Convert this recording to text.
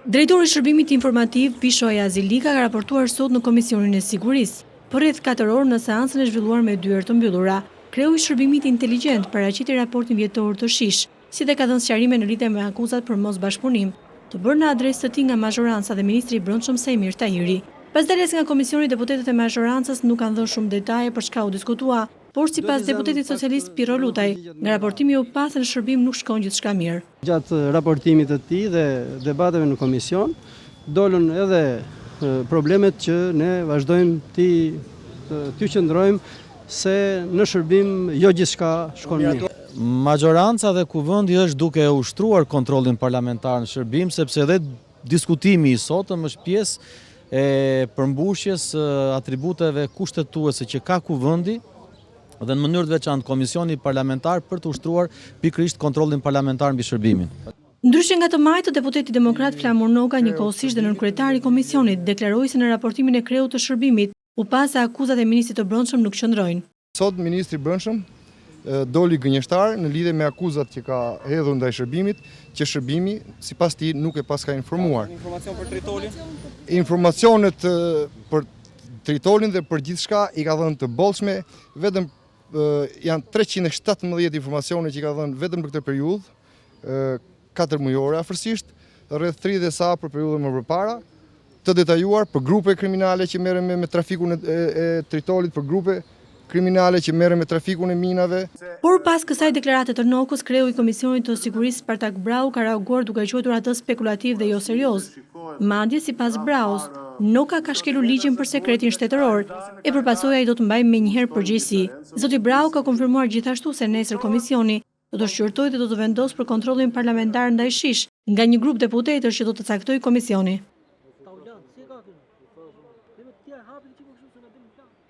Drejtori i Shërbimit Informativ Pishoja Azilika ka raportuar sot në Komisionin e Sigurisë. Për rreth 4 orë në seancën e zhvilluar me dyert të mbyllura, kreu i Shërbimit Inteligjent paraqiti raportin vjetor të SHish, si dhe ka dhënë sqarime në lidhje me akuzat për mosbashkëpunim, të bërë në adresë të tij nga mazhoranca dhe ministri i Brendshëm Sejmir Tahiri. Pas daljes nga komisioni, deputetët e mazhorancës nuk kanë dhënë shumë detaje për çka u diskutua, por sipas deputetit socialist Piro Lutaj, nga raportimi u pa se në shërbim nuk shkon gjithçka mirë. Gjatë raportimit të tij dhe debateve në komision, dolën edhe problemet që ne vazhdojmë të qëndrojmë se në shërbim jo gjithçka shkon mirë. Majoranca dhe kuvendi është duke ushtruar kontrollin parlamentar në shërbim, sepse edhe diskutimi i sotëm është pjesë e përmbushjes atributeve kushtetuese që ka kuvendi dhe në mënyrë të veçantë Komisioni Parlamentar për të ushtruar pikërisht kontrollin parlamentar mbi shërbimin. Ndryshe nga të majtë, deputeti demokrat Flamur Noga, njëkohësisht dhe nënkryetari i komisionit, deklaroi se në raportimin e kreut të shërbimit u pa se akuzat e ministrit të Brendshëm nuk qëndrojnë. Sot ministri i Brendshëm doli gënjeshtar në lidhje me akuzat që ka hedhur ndaj shërbimit, që shërbimi sipas tij nuk e paska informuar. Informacion për Tritolin? Informacionet për Tritolin dhe për gjithçka i ka dhënë të bollshme, vetëm janë 317 informacione që i ka dhënë vetëm për këtë periudhë, 4 mujore afërsisht, rreth 30 sa për periudhën më përpara, të detajuar për grupe kriminale që merren me trafikun e Tritolit, për grupe kriminale që merren me trafikun e minave. Por pas kësaj deklarate të Nokës, kreu i Komisionit të Sigurisë Spartak Brau ka reaguar duke quajtur atë spekulativ dhe jo serioz. Madje sipas Braus, Noka ka shkelur ligjin për sekretin shtetëror e përpasoj ai do të mbajë menjëherë përgjegjësi. Zoti Brau ka konfirmuar gjithashtu se nesër komisioni do të shqyrtojë dhe do të vendosë për kontrollin parlamentar ndaj SHish nga një grup deputetësh që do të caktojë komisioni.